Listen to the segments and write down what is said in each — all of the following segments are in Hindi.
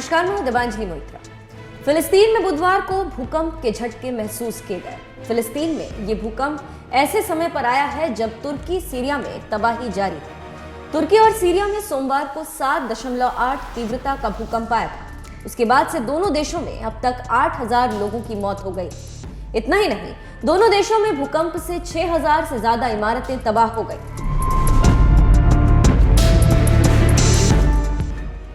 नमस्कार, मैं दिबांजलि मोइत्रा। फिलिस्तीन में बुधवार को भूकंप के झटके महसूस किए गए। फिलिस्तीन में ये भूकंप ऐसे समय पर आया है जब तुर्की सीरिया में तबाही जारी है। तुर्की और सीरिया में सोमवार को 7.8 तीव्रता का भूकंप आया था। उसके बाद से दोनों देशों में अब तक 8,000 लोगों की मौत हो गई। इतना ही नहीं, दोनों देशों में भूकंप से 6,000 से ज्यादा इमारतें तबाह हो गई।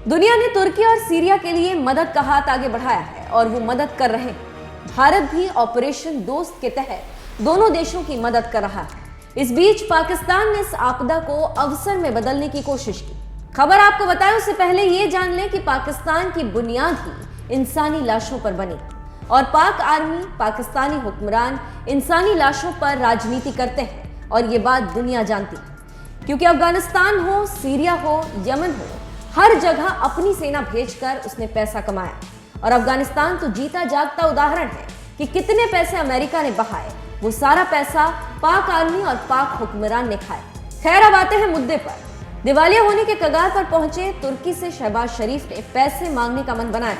दुनिया ने तुर्की और सीरिया के लिए मदद का हाथ आगे बढ़ाया है और वो मदद कर रहे हैं। भारत भी ऑपरेशन दोस्त के तहत दोनों देशों की मदद कर रहा है। इस बीच पाकिस्तान ने इस आपदा को अवसर में बदलने की कोशिश की। खबर आपको बताएं उससे पहले ये जान लें कि पाकिस्तान की बुनियाद ही इंसानी लाशों पर बनी और पाक आर्मी, पाकिस्तानी हुक्मरान इंसानी लाशों पर राजनीति करते हैं और ये बात दुनिया जानती है, क्योंकि अफगानिस्तान हो, सीरिया हो, यमन हो, हर जगह अपनी सेना भेजकर उसने पैसा कमाया। और अफगानिस्तान तो जीता जागता उदाहरण है कि कितने पैसे अमेरिका ने बहाए, वो सारा पैसा पाक आर्मी और पाक हुक्मरान ने खाया। खैर, अब आते हैं मुद्दे पर। दिवालिया होने के कगार पर पहुंचे तुर्की से शहबाज शरीफ ने पैसे मांगने का मन बनाया,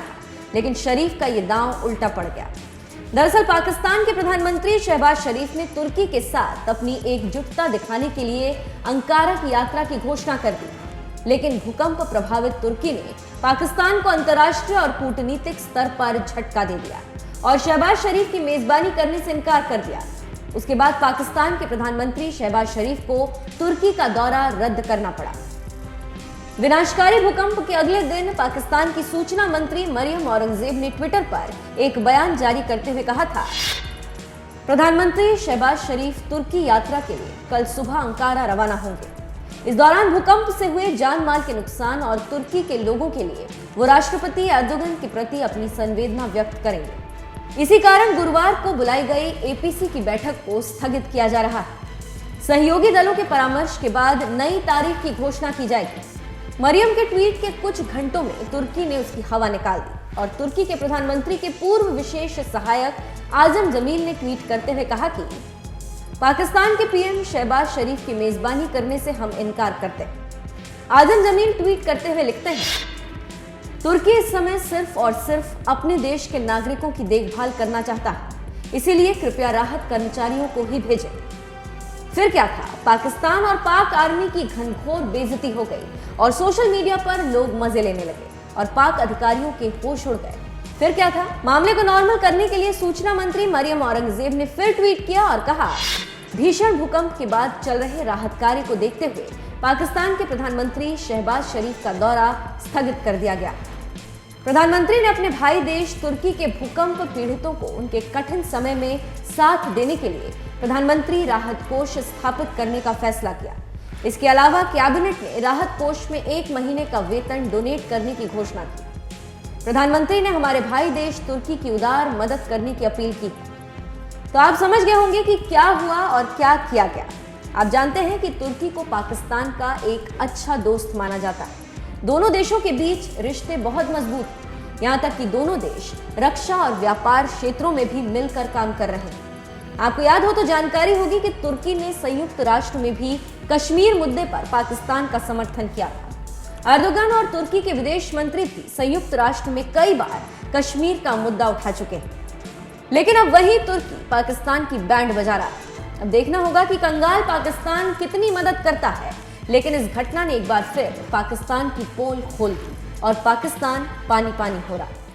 लेकिन शरीफ का ये दांव उल्टा पड़ गया। दरअसल पाकिस्तान के प्रधानमंत्री शहबाज शरीफ ने तुर्की के साथ अपनी एकजुटता दिखाने के लिए अंकारा की यात्रा की घोषणा कर दी, लेकिन भूकंप प्रभावित तुर्की ने पाकिस्तान को अंतर्राष्ट्रीय और कूटनीतिक स्तर पर झटका दे दिया और शहबाज शरीफ की मेजबानी करने से इनकार कर दिया। उसके बाद पाकिस्तान के प्रधानमंत्री शहबाज शरीफ को तुर्की का दौरा रद्द करना पड़ा। विनाशकारी भूकंप के अगले दिन पाकिस्तान की सूचना मंत्री मरियम औरंगजेब ने ट्विटर पर एक बयान जारी करते हुए कहा था, प्रधानमंत्री शहबाज शरीफ तुर्की यात्रा के लिए कल सुबह अंकारा रवाना होंगे। इस दौरान भूकंप से हुए जान माल के नुकसान और तुर्की के लोगों के लिए वो राष्ट्रपति एर्दोगन के प्रति अपनी संवेदना व्यक्त करेंगे। इसी कारण गुरुवार को बुलाई गई एपीसी की बैठक को स्थगित किया जा रहा है। सहयोगी दलों के परामर्श के बाद नई तारीख की घोषणा की जाएगी। मरियम के ट्वीट के कुछ घंटों में तुर्की ने उसकी हवा निकाल दी और तुर्की के प्रधानमंत्री के पूर्व विशेष सहायक आजम जमील ने ट्वीट करते हुए कहा कि पाकिस्तान के पीएम शहबाज शरीफ की मेजबानी करने से हम इनकार करते हैं। आजम जमील ट्वीट करते हुए लिखते हैं, तुर्की इस समय सिर्फ और सिर्फ अपने देश के नागरिकों की देखभाल करना चाहता है, इसीलिए कृपया राहत कर्मचारियों को ही भेजें। फिर क्या था, पाकिस्तान और पाक आर्मी की घनघोर बेइज्जती हो गई और सोशल मीडिया पर लोग मजे लेने लगे और पाक अधिकारियों के होश उड़ गए। फिर क्या था, मामले को नॉर्मल करने के लिए सूचना मंत्री मरियम औरंगजेब ने फिर ट्वीट किया और कहा, भीषण भूकंप के बाद चल रहे राहत कार्य को देखते हुए पाकिस्तान के प्रधानमंत्री शहबाज शरीफ का दौरा स्थगित कर दिया गया। प्रधानमंत्री ने अपने भाई देश तुर्की के भूकंप पीड़ितों को उनके कठिन समय में साथ देने के लिए प्रधानमंत्री राहत कोष स्थापित करने का फैसला किया। इसके अलावा कैबिनेट ने राहत कोष में 1 महीने का वेतन डोनेट करने की घोषणा की। प्रधानमंत्री ने हमारे भाई देश तुर्की की उदार मदद करने की अपील की। तो आप समझ गए होंगे कि क्या हुआ और क्या किया गया। आप जानते हैं कि तुर्की को पाकिस्तान का एक अच्छा दोस्त माना जाता है। दोनों देशों के बीच रिश्ते बहुत मजबूत हैं, यहाँ तक कि दोनों देश रक्षा और व्यापार क्षेत्रों में भी मिलकर काम कर रहे हैं। आपको याद हो तो जानकारी होगी कि तुर्की ने संयुक्त राष्ट्र में भी कश्मीर मुद्दे पर पाकिस्तान का समर्थन किया था। एर्दोगन और तुर्की के विदेश मंत्री भी संयुक्त राष्ट्र में कई बार कश्मीर का मुद्दा उठा चुके हैं, लेकिन अब वही तुर्की पाकिस्तान की बैंड बजा रहा है। अब देखना होगा कि कंगाल पाकिस्तान कितनी मदद करता है, लेकिन इस घटना ने एक बार फिर पाकिस्तान की पोल खोल दी और पाकिस्तान पानी पानी हो रहा है।